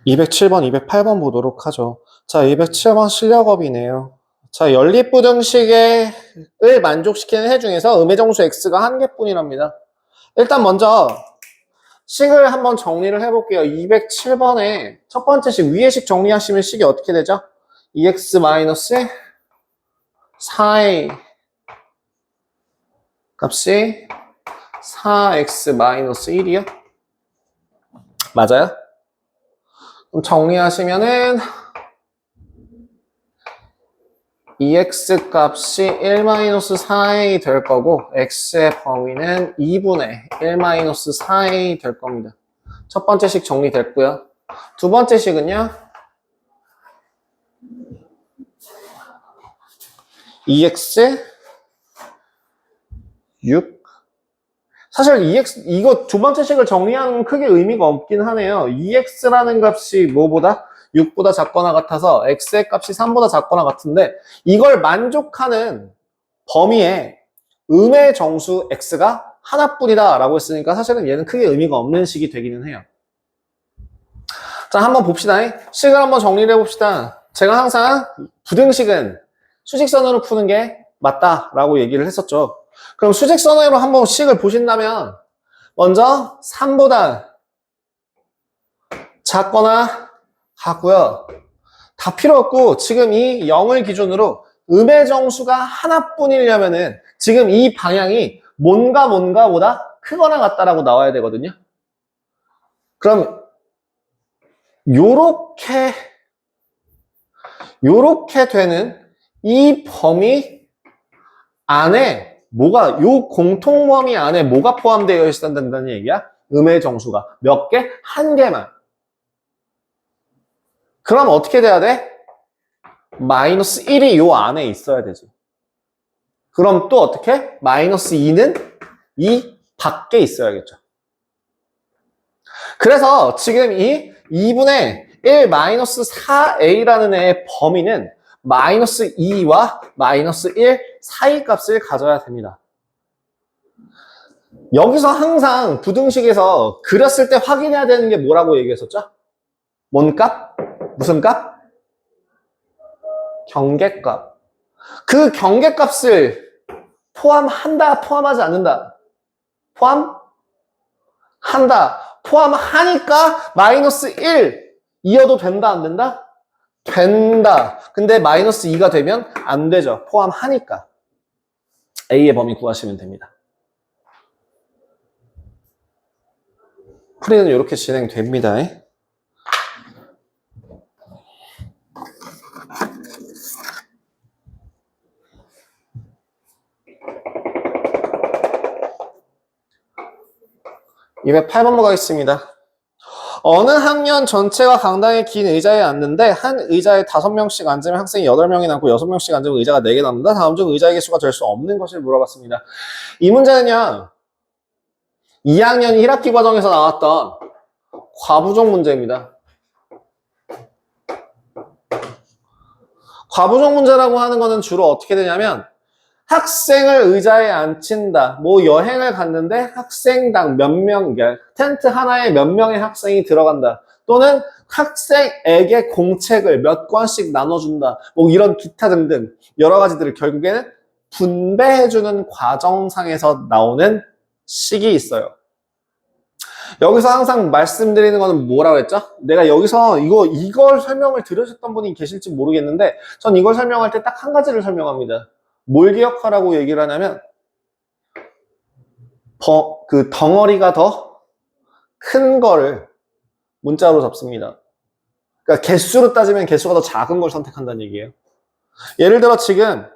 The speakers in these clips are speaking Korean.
207번, 208번 보도록 하죠. 자, 207번 실력업이네요. 자, 연립부등식을 만족시키는 해 중에서 음의정수 x가 한 개뿐이랍니다. 일단 먼저 식을 한번 정리를 해볼게요. 207번에 첫 번째 식, 위의 식 정리하시면 식이 어떻게 되죠? 2x-4a 값이 4x-1이요? 맞아요? 그럼 정리하시면은 2x 값이 1-4a 될 거고 x의 범위는 2분의 1-4a 될 겁니다. 첫 번째 식 정리됐고요. 두 번째 식은요. 2x 6 사실 2x 이거 두 번째 식을 정리하는 건 크게 의미가 없긴 하네요. 2x라는 값이 뭐보다? 6보다 작거나 같아서 x의 값이 3보다 작거나 같은데 이걸 만족하는 범위에 음의 정수 x가 하나뿐이다 라고 했으니까 사실은 얘는 크게 의미가 없는 식이 되기는 해요. 자, 한번 봅시다. 식을 한번 정리를 해봅시다. 제가 항상 부등식은 수직선으로 푸는 게 맞다라고 얘기를 했었죠. 그럼 수직선으로 한번 식을 보신다면 먼저 3보다 작거나 같고요. 다 필요 없고 지금 이 0을 기준으로 음의 정수가 하나뿐이려면은 지금 이 방향이 뭔가보다 크거나 같다라고 나와야 되거든요. 그럼 요렇게 되는 이 범위 안에 요 공통 범위 안에 뭐가 포함되어 있어야 된다는 얘기야? 음의 정수가 몇 개? 한 개만. 그럼 어떻게 돼야 돼? -1이 요 안에 있어야 되지. 그럼 또 어떻게? -2는 이 밖에 있어야겠죠. 그래서 지금 이 2분의 1-4a라는 애의 범위는 -2와 -1 사이 값을 가져야 됩니다. 여기서 항상 부등식에서 그렸을 때 확인해야 되는 게 뭐라고 얘기했었죠? 뭔 값? 무슨 값? 경계값. 그 경계값을 포함한다, 포함하지 않는다? 포함한다. 포함하니까 -1 이어도 된다, 안 된다? 된다. 근데 -2가 되면 안 되죠. 포함하니까. A의 범위 구하시면 됩니다. 풀이는 이렇게 진행됩니다. 208번 보겠습니다. 어느 학년 전체가 강당에 긴 의자에 앉는데 한 의자에 5명씩 앉으면 학생이 8명이 남고 6명씩 앉으면 의자가 4개 남는다. 다음 중 의자의 개수가 될 수 없는 것을 물어봤습니다. 이 문제는요. 2학년 1학기 과정에서 나왔던 과부족 문제입니다. 과부족 문제라고 하는 거는 주로 어떻게 되냐면 학생을 의자에 앉힌다. 뭐 여행을 갔는데 학생당 몇 명, 텐트 하나에 몇 명의 학생이 들어간다. 또는 학생에게 공책을 몇 권씩 나눠준다. 뭐 이런 기타 등등 여러 가지들을 결국에는 분배해주는 과정상에서 나오는 식이 있어요. 여기서 항상 말씀드리는 거는 뭐라고 했죠? 내가 여기서 이걸 설명을 들으셨던 분이 계실지 모르겠는데 전 이걸 설명할 때 딱 한 가지를 설명합니다. 뭘 기억하라고 얘기를 하냐면 그 덩어리가 더 큰 거를 문자로 잡습니다. 그러니까 개수로 따지면 개수가 더 작은 걸 선택한다는 얘기예요. 예를 들어 지금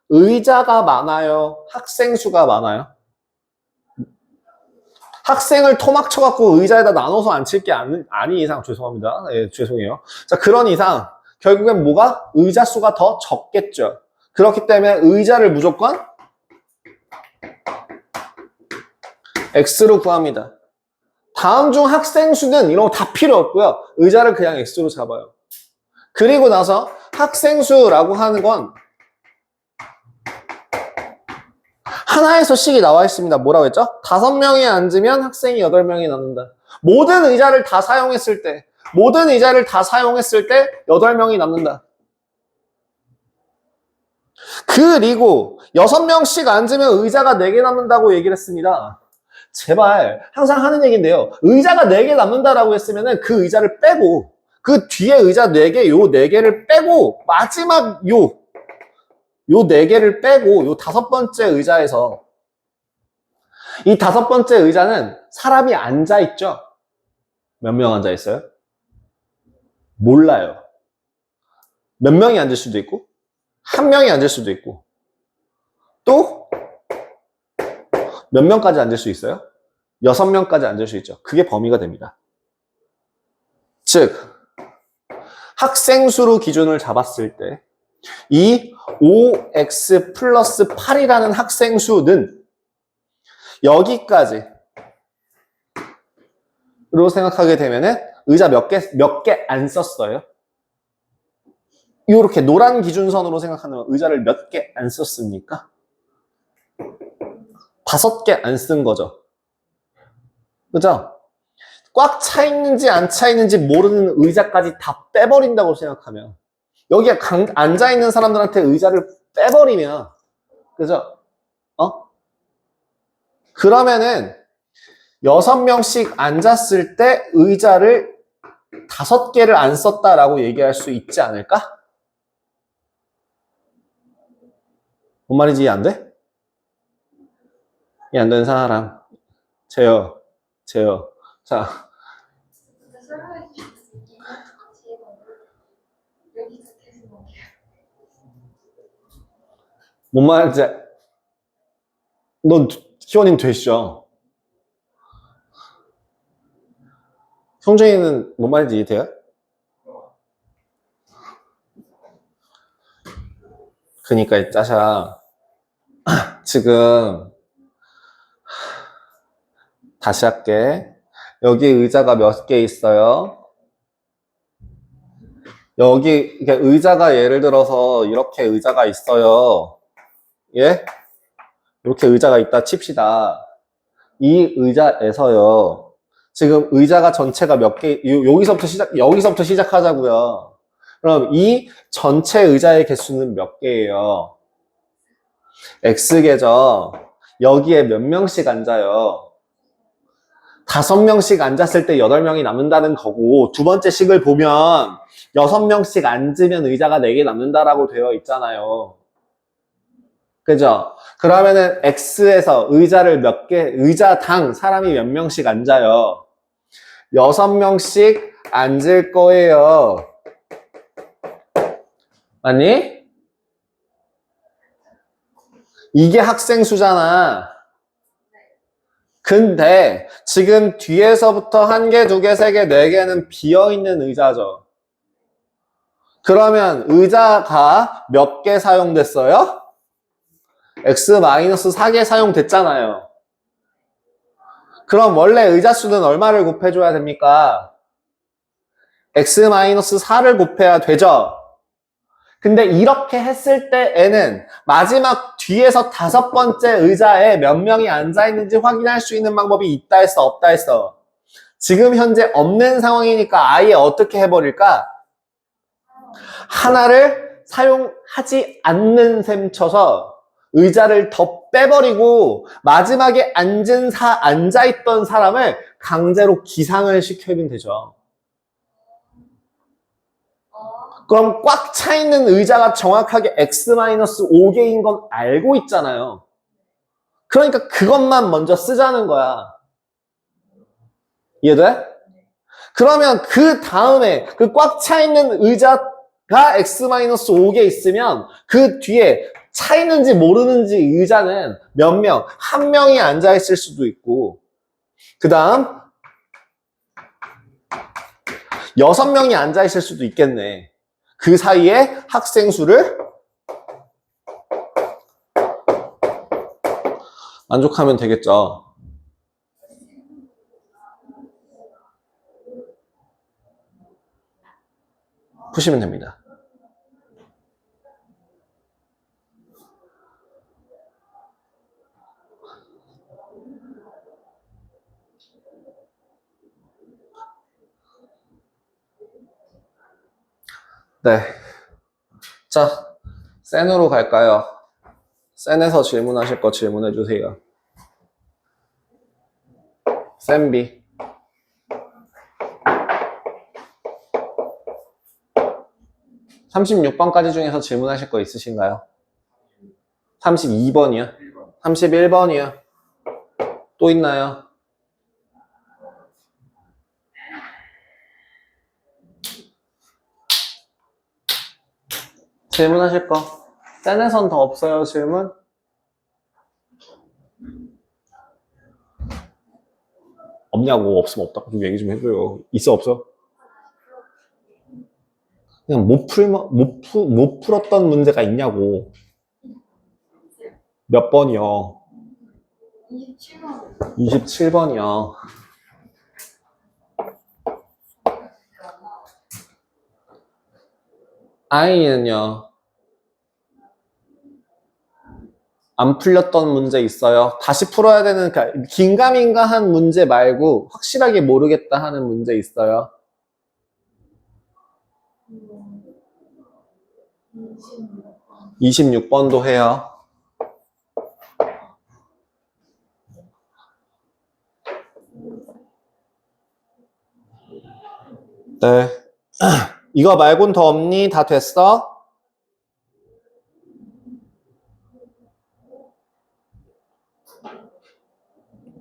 의자가 많아요? 학생 수가 많아요? 학생을 토막 쳐갖고 의자에다 나눠서 앉힐 게 아닌 이상 죄송합니다. 예, 죄송해요. 자, 그런 이상 결국엔 뭐가? 의자 수가 더 적겠죠. 그렇기 때문에 의자를 무조건 X로 구합니다. 다음 중 학생 수는 이런 거 다 필요 없고요. 의자를 그냥 X로 잡아요. 그리고 나서 학생 수라고 하는 건 하나에서 식이 나와 있습니다. 뭐라고 했죠? 5명이 앉으면 학생이 8명이 남는다. 모든 의자를 다 사용했을 때 8명이 남는다. 그리고 6명씩 앉으면 의자가 4개 남는다고 얘기를 했습니다. 제발 항상 하는 얘기인데요. 의자가 4개 남는다라고 했으면은 그 의자를 빼고 그 뒤에 의자 4개, 요 4개를 빼고 마지막 요 4개를 빼고 요 5번째 의자에서 이 5번째 의자는 사람이 앉아 있죠? 몇 명 앉아 있어요? 몰라요. 몇 명이 앉을 수도 있고 1명이 앉을 수도 있고 또 몇 명까지 앉을 수 있어요? 6명까지 앉을 수 있죠. 그게 범위가 됩니다. 즉 학생 수로 기준을 잡았을 때 이 5x 플러스 8이라는 학생 수는 여기까지로 생각하게 되면은 의자 몇 개 안 썼어요? 이렇게 노란 기준선으로 생각하면 의자를 몇 개 안 썼습니까? 5개 안 쓴 거죠. 그죠? 꽉 차 있는지 안 차 있는지 모르는 의자까지 다 빼버린다고 생각하면 여기에 앉아있는 사람들한테 의자를 빼버리면 그죠? 그러면은 6명씩 앉았을 때 의자를 5개를 안 썼다라고 얘기할 수 있지 않을까? 뭔 말인지 이해 안 돼? 이해 안 되는 사람 제요. 자 뭔 말인지 넌 희원님 되시죠? 성준이는 뭔 말인지 이해돼요? 그니까 이 짜샤 지금 다시 할게. 여기 의자가 몇 개 있어요? 여기 이렇게 의자가 예를 들어서 이렇게 의자가 있어요. 예? 이렇게 의자가 있다 칩시다. 이 의자에서요. 지금 의자가 전체가 몇 개, 여기서부터 시작하자고요. 그럼 이 전체 의자의 개수는 몇 개예요? X개죠. 여기에 몇 명씩 앉아요? 5명씩 앉았을 때 8명이 남는다는 거고, 두 번째 식을 보면 6명씩 앉으면 의자가 4개 남는다라고 되어 있잖아요. 그죠? 그러면은 X에서 의자당 사람이 몇 명씩 앉아요? 6명씩 앉을 거예요. 아니? 이게 학생 수잖아. 근데 지금 뒤에서부터 1개, 2개, 3개, 4개는 비어있는 의자죠. 그러면 의자가 몇 개 사용됐어요? X-4개 사용됐잖아요. 그럼 원래 의자 수는 얼마를 곱해줘야 됩니까? X-4를 곱해야 되죠. 근데 이렇게 했을 때에는 마지막 뒤에서 5번째 의자에 몇 명이 앉아있는지 확인할 수 있는 방법이 있다 했어, 없다 했어? 지금 현재 없는 상황이니까 아예 어떻게 해버릴까? 하나를 사용하지 않는 셈 쳐서 의자를 더 빼버리고 마지막에 앉아있던 사람을 강제로 기상을 시켜주면 되죠. 그럼 꽉 차 있는 의자가 정확하게 X-5개인 건 알고 있잖아요. 그러니까 그것만 먼저 쓰자는 거야. 이해돼? 그러면 그 다음에 그 꽉 차 있는 의자가 X-5개 있으면 그 뒤에 차 있는지 모르는지 의자는 몇 명, 1명이 앉아있을 수도 있고 그 다음 6명이 앉아있을 수도 있겠네. 그 사이에 학생 수를 만족하면 되겠죠. 푸시면 됩니다. 네. 자, 센으로 갈까요? 센에서 질문하실 거 질문해 주세요. 센비. 36번까지 중에서 질문하실 거 있으신가요? 32번이요? 31번이요? 또 있나요? 질문하실 거. 센에선 더 없어요, 질문? 없냐고, 없으면 없다고 좀 얘기 좀 해줘요. 있어, 없어? 그냥 못 풀었던 문제가 있냐고. 몇 번이요? 27번. 27번이요. I는요? 안 풀렸던 문제 있어요? 다시 풀어야 되는, 긴가민가한 문제 말고 확실하게 모르겠다 하는 문제 있어요? 26번도 해요. 네. 이거 말곤 더 없니? 다 됐어?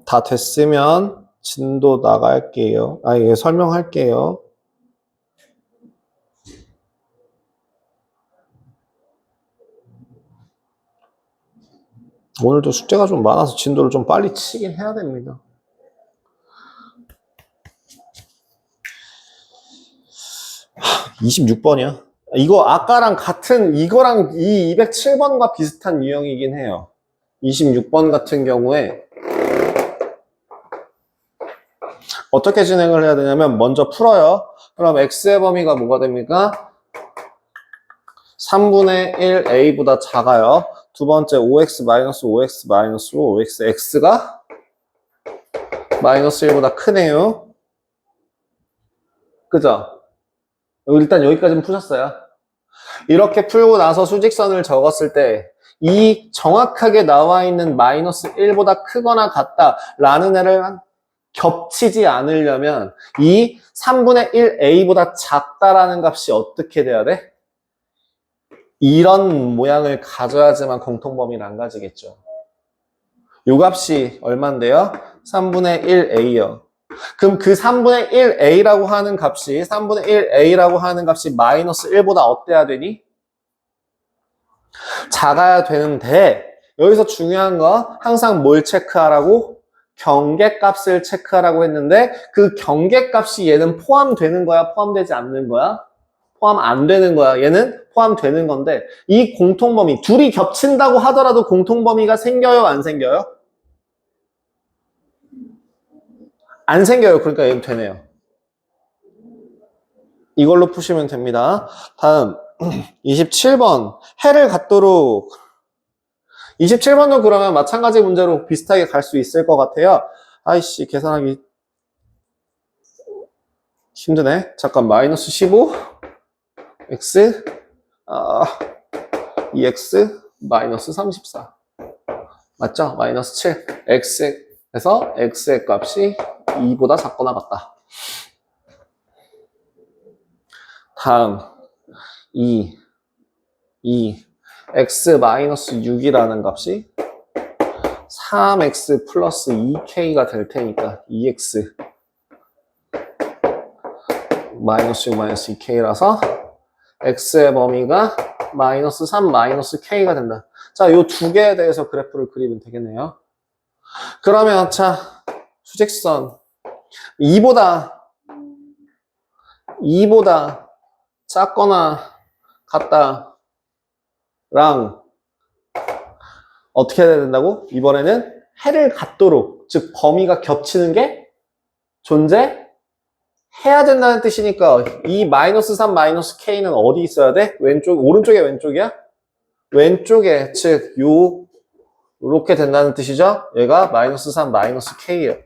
다 됐으면 진도 나갈게요. 예, 설명할게요. 오늘도 숙제가 좀 많아서 진도를 좀 빨리 치긴 해야 됩니다. 하, 26번이야. 이거 아까랑 같은, 이거랑 이 207번과 비슷한 유형이긴 해요. 26번 같은 경우에 어떻게 진행을 해야 되냐면 먼저 풀어요. 그럼 x의 범위가 뭐가 됩니까? 3분의 1 a보다 작아요. 두 번째 5x 마이너스 5x 마이너스 5x x가 마이너스 1보다 크네요. 그죠? 일단 여기까지는 푸셨어요. 이렇게 풀고 나서 수직선을 적었을 때 이 정확하게 나와 있는 마이너스 1보다 크거나 같다라는 애를 겹치지 않으려면 이 3분의 1 a보다 작다라는 값이 어떻게 돼야 돼? 이런 모양을 가져야지만 공통범위를 안 가지겠죠. 요 값이 얼만데요? 3분의 1a요. 그럼 그 3분의 1a라고 하는 값이 마이너스 1보다 어때야 되니? 작아야 되는데 여기서 중요한 거 항상 뭘 체크하라고? 경계값을 체크하라고 했는데 그 경계값이 얘는 포함되는 거야? 포함되지 않는 거야? 포함 안 되는 거야. 얘는 포함되는 건데 이 공통범위 둘이 겹친다고 하더라도 공통범위가 생겨요? 안 생겨요? 안 생겨요. 그러니까 얘는 되네요. 이걸로 푸시면 됩니다. 다음 27번 해를 갖도록 27번도 그러면 마찬가지 문제로 비슷하게 갈 수 있을 것 같아요. 아이씨 계산하기 힘드네. 잠깐 마이너스 15 x 2x 마이너스 34 맞죠? 마이너스 7 x에서 x의 값이 2보다 작거나 같다. 다음 2 x 마이너스 6이라는 값이 3x 플러스 2k가 될 테니까 2x 마이너스 6 마이너스 2k라서 x의 범위가 마이너스 3 마이너스 k가 된다. 자, 요 두 개에 대해서 그래프를 그리면 되겠네요. 그러면 자, 수직선 2보다 작거나 같다랑 어떻게 해야 된다고? 이번에는 해를 갖도록, 즉 범위가 겹치는 게 존재해야 된다는 뜻이니까 이 마이너스 3 마이너스 k는 어디 있어야 돼? 왼쪽, 오른쪽에 왼쪽이야? 왼쪽에, 즉 요렇게 된다는 뜻이죠? 얘가 마이너스 3 마이너스 k예요.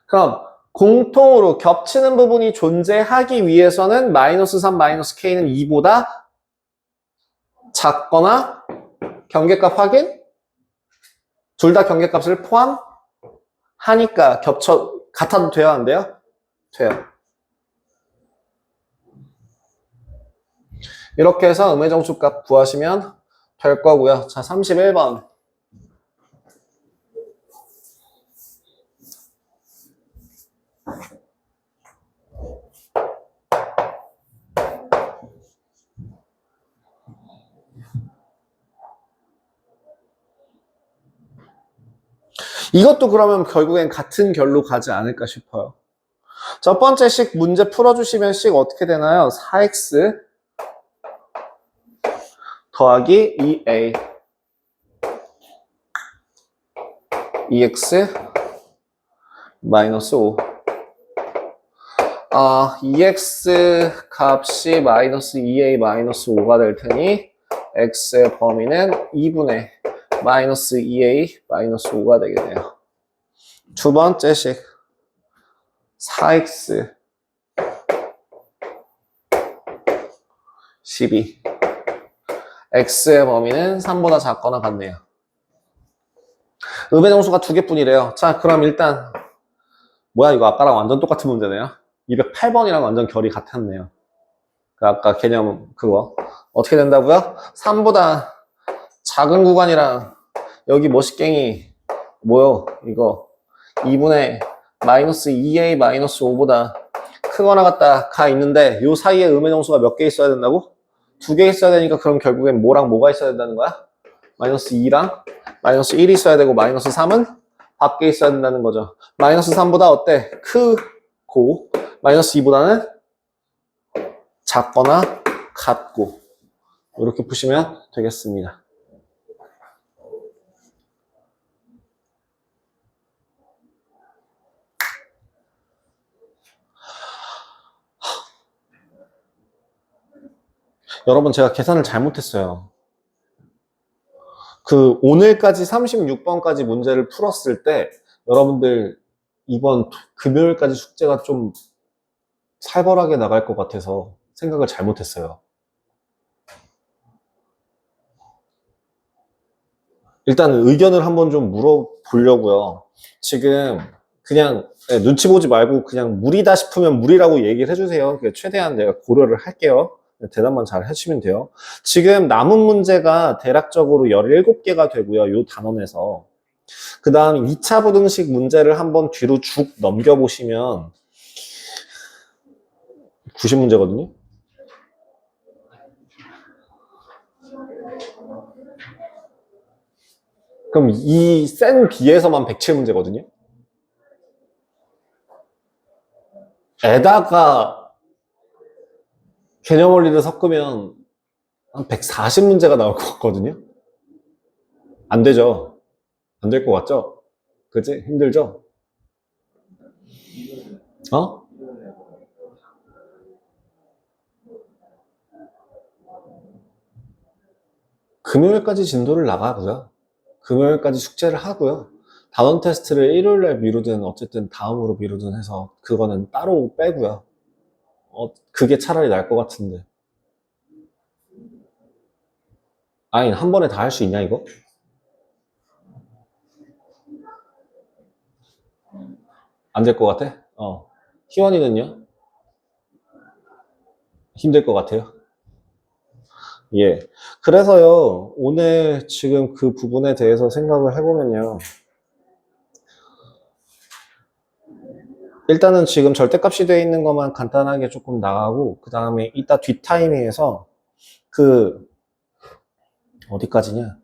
그럼 공통으로 겹치는 부분이 존재하기 위해서는 마이너스 3, 마이너스 k는 2보다 작거나 경계값 확인? 둘 다 경계값을 포함하니까 같아도 돼요, 안 돼요? 돼요. 이렇게 해서 음의정수값 구하시면 될 거고요. 자, 31번. 이것도 그러면 결국엔 같은 결로 가지 않을까 싶어요. 첫 번째 식 문제 풀어주시면 식 어떻게 되나요? 4x 더하기 2a 2x 마이너스 5 2x 값이 마이너스 2a 마이너스 5가 될 테니 x의 범위는 2분의 마이너스 2a 마이너스 5가 되겠네요. 두 번째 식 4x 12 x의 범위는 3보다 작거나 같네요. 음의정수가 두 개뿐이래요. 자, 그럼 일단 뭐야, 이거 아까랑 완전 똑같은 문제네요. 208번이랑 완전 결이 같았네요. 아까 개념 그거 어떻게 된다고요? 3보다 작은 구간이랑 여기 머시갱이 뭐요? 이거 2분의 마이너스 2a 마이너스 5보다 크거나 같다 가 있는데 요 사이에 음의정수가 몇 개 있어야 된다고? 두 개 있어야 되니까 그럼 결국엔 뭐랑 뭐가 있어야 된다는 거야? 마이너스 2랑 마이너스 1이 있어야 되고 마이너스 3은 밖에 있어야 된다는 거죠. 마이너스 3보다 어때? 크고 마이너스 2보다는 작거나 같고 이렇게 푸시면 되겠습니다. 여러분, 제가 계산을 잘못했어요. 오늘까지 36번까지 문제를 풀었을 때 여러분들 이번 금요일까지 숙제가 좀 살벌하게 나갈 것 같아서 생각을 잘못했어요. 일단 의견을 한번 좀 물어보려고요. 지금 그냥 눈치 보지 말고 그냥 무리다 싶으면 무리라고 얘기를 해주세요. 최대한 내가 고려를 할게요. 대답만 잘 해주시면 돼요. 지금 남은 문제가 대략적으로 17개가 되고요. 요 단원에서. 그 다음 2차 부등식 문제를 한번 뒤로 쭉 넘겨보시면 90문제거든요. 그럼 이 센 B에서만 107문제거든요. 에다가 개념 원리를 섞으면 한 140문제가 나올 것 같거든요. 안 되죠. 안 될 것 같죠? 그치? 힘들죠? 어? 금요일까지 진도를 나가고요. 금요일까지 숙제를 하고요. 단원 테스트를 일요일날 미루든 어쨌든 다음으로 미루든 해서 그거는 따로 빼고요. 그게 차라리 나을 것 같은데. 아니, 한 번에 다 할 수 있냐, 이거? 안 될 것 같아? 희원이는요? 힘들 것 같아요? 예. 그래서요, 오늘 지금 그 부분에 대해서 생각을 해보면요. 일단은 지금 절대값이 되어 있는 것만 간단하게 조금 나가고, 그 다음에 이따 뒷타이밍에서 어디까지냐?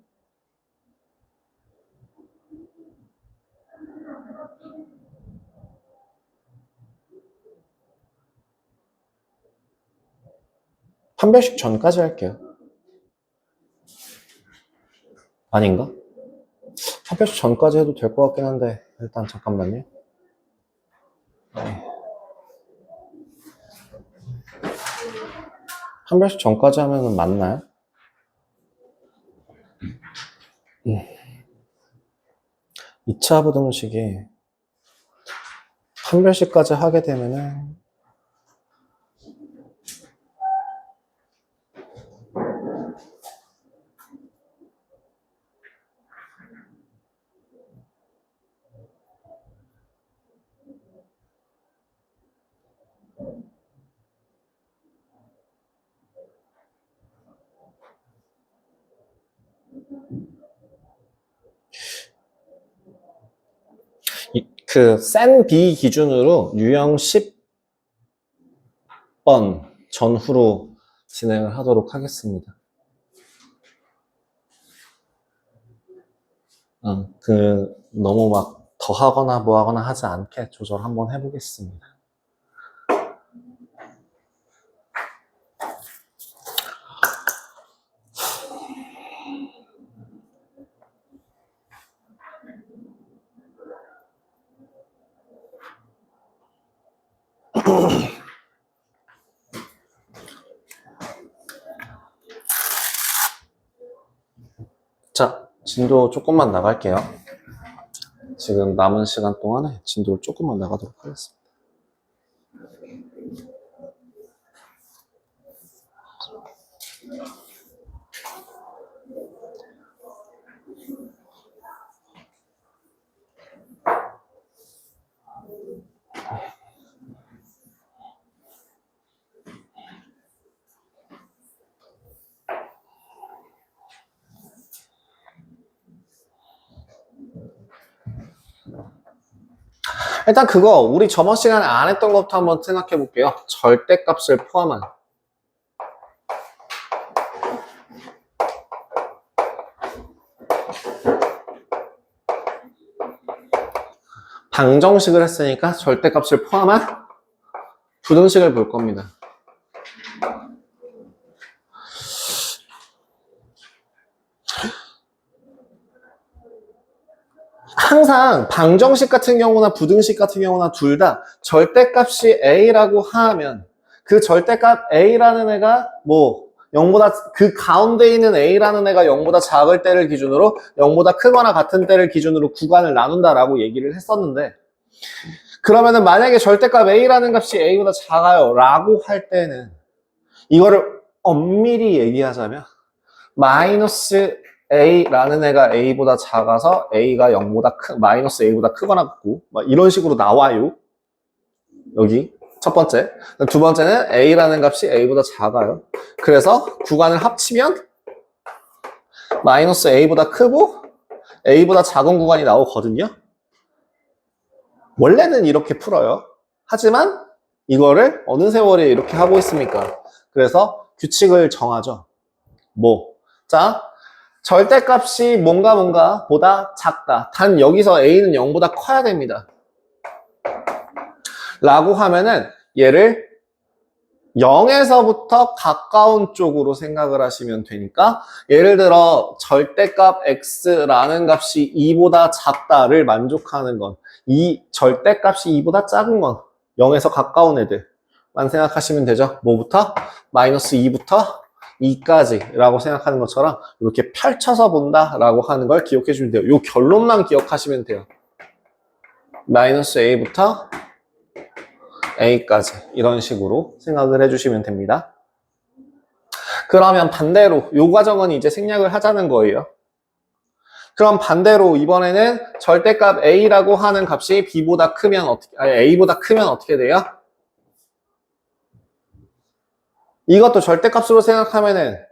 판별식 전까지 할게요. 아닌가? 판별식 전까지 해도 될 것 같긴 한데, 일단 잠깐만요. 판별식 전까지 하면은 맞나요? 2차 부등식이 판별식까지 하게 되면은 센 B 기준으로 유형 10번 전후로 진행을 하도록 하겠습니다. 너무 막 더하거나 뭐하거나 하지 않게 조절 한번 해보겠습니다. 자, 진도 조금만 나갈게요. 지금 남은 시간 동안에 진도를 조금만 나가도록 하겠습니다. 일단 그거 우리 저번 시간에 안 했던 것부터 한번 생각해 볼게요. 절대값을 포함한 방정식을 했으니까 절대값을 포함한 부등식을 볼 겁니다. 항상 방정식 같은 경우나 부등식 같은 경우나 둘 다 절대값이 A라고 하면 그 절대값 A라는 애가 0보다 그 가운데 있는 A라는 애가 0보다 작을 때를 기준으로 0보다 크거나 같은 때를 기준으로 구간을 나눈다라고 얘기를 했었는데, 그러면은 만약에 절대값 A라는 값이 A보다 작아요 라고 할 때는 이거를 엄밀히 얘기하자면 마이너스 A라는 애가 A보다 작아서 A가 0보다 마이너스 A보다 크거나 같고 이런 식으로 나와요. 여기 첫 번째. 두 번째는 A라는 값이 A보다 작아요. 그래서 구간을 합치면 마이너스 A보다 크고 A보다 작은 구간이 나오거든요. 원래는 이렇게 풀어요. 하지만 이거를 어느 세월에 이렇게 하고 있습니까? 그래서 규칙을 정하죠. 자, 절대값이 뭔가 보다 작다. 단 여기서 A는 0보다 커야 됩니다. 라고 하면은 얘를 0에서부터 가까운 쪽으로 생각을 하시면 되니까, 예를 들어 절대값 x라는 값이 2보다 작다를 만족하는 건, 이 절대값이 2보다 작은 건 0에서 가까운 애들만 생각하시면 되죠. 뭐부터? 마이너스 2부터 2까지 라고 생각하는 것처럼 이렇게 펼쳐서 본다 라고 하는 걸 기억해 주면 돼요. 이 결론만 기억하시면 돼요. 마이너스 a부터 a까지 이런 식으로 생각을 해주시면 됩니다. 그러면 반대로 이 과정은 이제 생략을 하자는 거예요. 그럼 반대로 이번에는 절대값 a라고 하는 값이 b보다 크면 a보다 크면 어떻게 돼요? 이것도 절대값으로 생각하면은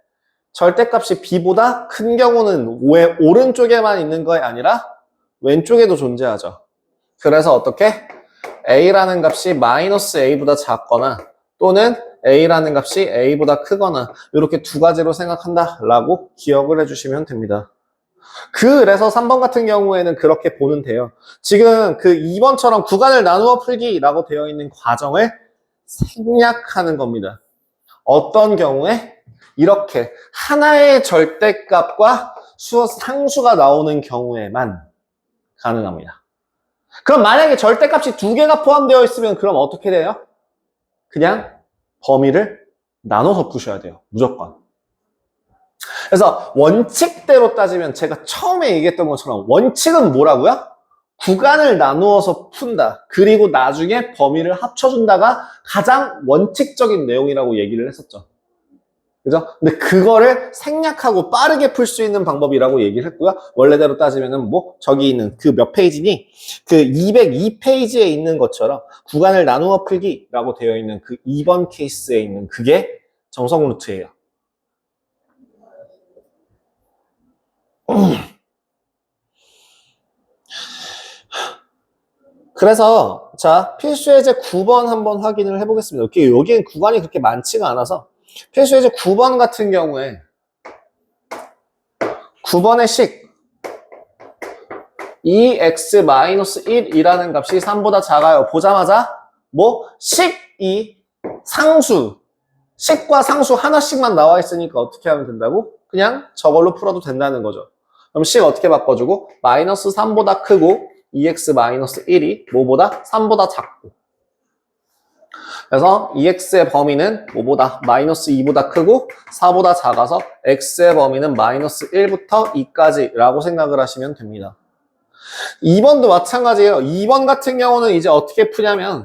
절대값이 b보다 큰 경우는 왜 오른쪽에만 있는 게 아니라 왼쪽에도 존재하죠. 그래서 어떻게? a라는 값이 마이너스 a보다 작거나 또는 a라는 값이 a보다 크거나 이렇게 두 가지로 생각한다라고 기억을 해주시면 됩니다. 그래서 3번 같은 경우에는 그렇게 보면 돼요. 지금 그 2번처럼 구간을 나누어 풀기라고 되어 있는 과정을 생략하는 겁니다. 어떤 경우에? 이렇게 하나의 절대값과 상수가 나오는 경우에만 가능합니다. 그럼 만약에 절대값이 두 개가 포함되어 있으면 그럼 어떻게 돼요? 그냥 범위를 나눠서 푸셔야 돼요. 무조건. 그래서 원칙대로 따지면 제가 처음에 얘기했던 것처럼 원칙은 뭐라고요? 구간을 나누어서 푼다. 그리고 나중에 범위를 합쳐준다가 가장 원칙적인 내용이라고 얘기를 했었죠. 그죠? 근데 그거를 생략하고 빠르게 풀 수 있는 방법이라고 얘기를 했고요. 원래대로 따지면은 뭐 저기 있는 그 몇 페이지니? 그 202페이지에 있는 것처럼 구간을 나누어 풀기라고 되어 있는 그 2번 케이스에 있는 그게 정성 루트예요. 그래서 자 필수 예제 9번 한번 확인을 해보겠습니다. 여기엔 구간이 그렇게 많지가 않아서 필수 예제 9번 같은 경우에 9번의 식 2x-1이라는 값이 3보다 작아요. 보자마자 뭐 식이 상수 식과 상수 하나씩만 나와 있으니까 어떻게 하면 된다고? 그냥 저걸로 풀어도 된다는 거죠. 그럼 식 어떻게 바꿔주고 마이너스 3보다 크고 2x-1이 뭐보다? 3보다 작고. 그래서 2x의 범위는 뭐보다? 마이너스 2보다 크고 4보다 작아서 x의 범위는 마이너스 1부터 2까지 라고 생각을 하시면 됩니다. 2번도 마찬가지예요. 2번 같은 경우는 이제 어떻게 푸냐면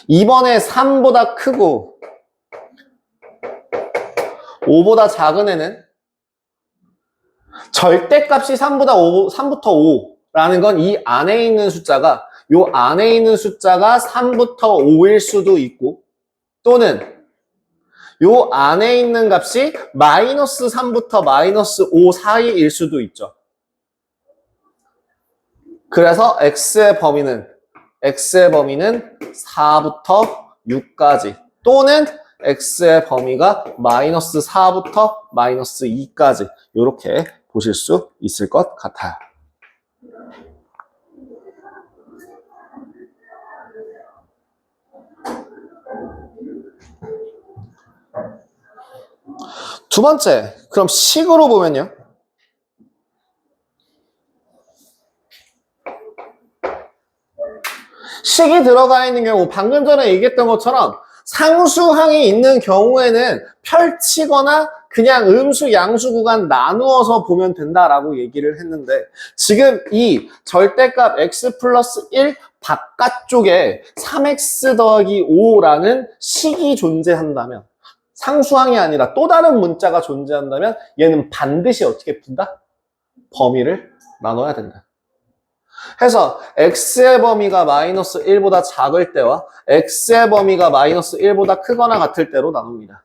2번에 3보다 크고 5보다 작은 애는 절대값이 3부터 5라는 건 이 안에 있는 숫자가 요 안에 있는 숫자가 3부터 5일 수도 있고 또는 요 안에 있는 값이 마이너스 3부터 마이너스 5 사이일 수도 있죠. 그래서 x의 범위는 4부터 6까지 또는 x의 범위가 마이너스 4부터 마이너스 2까지 이렇게 보실 수 있을 것 같아요. 두 번째, 그럼 식으로 보면요. 식이 들어가 있는 경우 방금 전에 얘기했던 것처럼 상수항이 있는 경우에는 펼치거나 그냥 음수, 양수 구간 나누어서 보면 된다라고 얘기를 했는데 지금 이 절대값 x 플러스 1 바깥쪽에 3x 더하기 5라는 식이 존재한다면 상수항이 아니라 또 다른 문자가 존재한다면 얘는 반드시 어떻게 푼다? 범위를 나눠야 된다. 해서 x의 범위가 마이너스 1보다 작을 때와 x의 범위가 마이너스 1보다 크거나 같을 때로 나눕니다.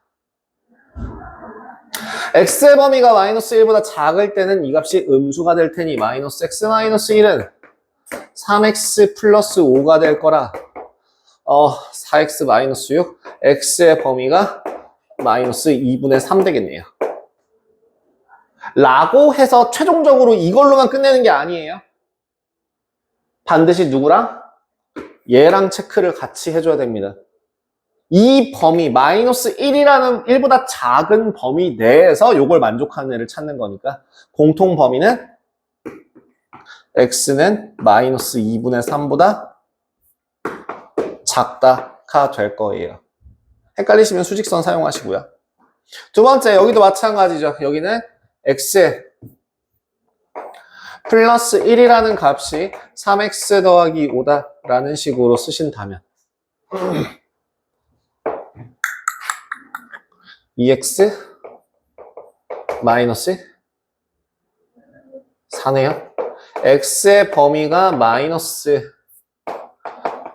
x의 범위가 마이너스 1보다 작을 때는 이 값이 음수가 될 테니 마이너스 x 마이너스 1은 3x 플러스 5가 될 거라 4x 마이너스 6 x의 범위가 마이너스 2분의 3 되겠네요. 라고 해서 최종적으로 이걸로만 끝내는 게 아니에요. 반드시 누구랑? 얘랑 체크를 같이 해줘야 됩니다. 이 범위, 마이너스 1이라는 1보다 작은 범위 내에서 이걸 만족하는 애를 찾는 거니까 공통 범위는 x는 마이너스 2분의 3보다 작다가 될 거예요. 헷갈리시면 수직선 사용하시고요. 두 번째, 여기도 마찬가지죠. 여기는 x 플러스 1이라는 값이 3x 더하기 5다라는 식으로 쓰신다면 2x 마이너스 4네요. x의 범위가 마이너스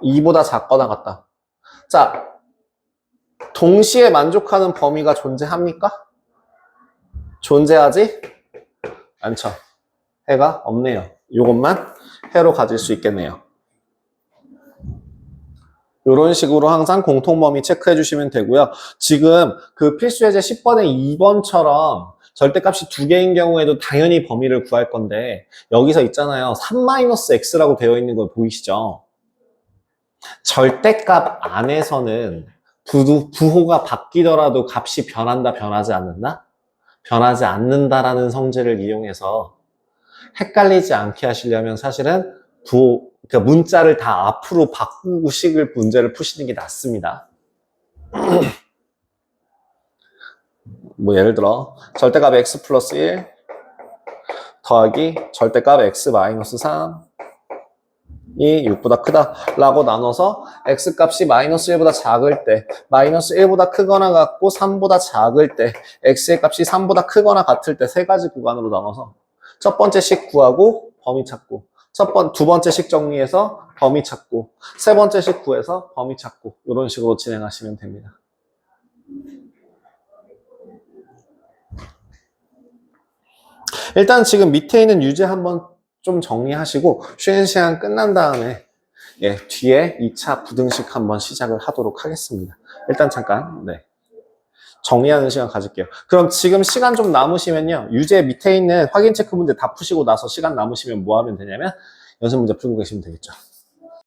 2보다 작거나 같다. 자, 동시에 만족하는 범위가 존재합니까? 존재하지 않죠. 해가 없네요. 이것만 해로 가질 수 있겠네요. 이런 식으로 항상 공통범위 체크해 주시면 되고요. 지금 그 필수예제 10번의 2번처럼 절대값이 두 개인 경우에도 당연히 범위를 구할 건데 여기서 있잖아요. 3-x라고 되어 있는 거 보이시죠? 절대값 안에서는 부호가 바뀌더라도 값이 변한다, 변하지 않는다? 변하지 않는다라는 성질을 이용해서 헷갈리지 않게 하시려면 사실은 그러니까 문자를 다 앞으로 바꾸고 식을 문제를 푸시는 게 낫습니다. 뭐 예를 들어 절대값 x 플러스 1 더하기 절대값 x 마이너스 3 이 6보다 크다 라고 나눠서 x값이 마이너스 1보다 작을 때, 마이너스 1보다 크거나 같고 3보다 작을 때, x의 값이 3보다 크거나 같을 때 세 가지 구간으로 나눠서 첫 번째 식 구하고 범위 찾고, 두 번째 식 정리해서 범위 찾고, 세 번째 식 구해서 범위 찾고, 이런 식으로 진행하시면 됩니다. 일단 지금 밑에 있는 유제 한번 좀 정리하시고 쉬는 시간 끝난 다음에 뒤에 2차 부등식 한번 시작을 하도록 하겠습니다. 일단 잠깐 정리하는 시간 가질게요. 그럼 지금 시간 좀 남으시면요. 유제 밑에 있는 확인 체크 문제 다 푸시고 나서 시간 남으시면 뭐 하면 되냐면 연습 문제 풀고 계시면 되겠죠.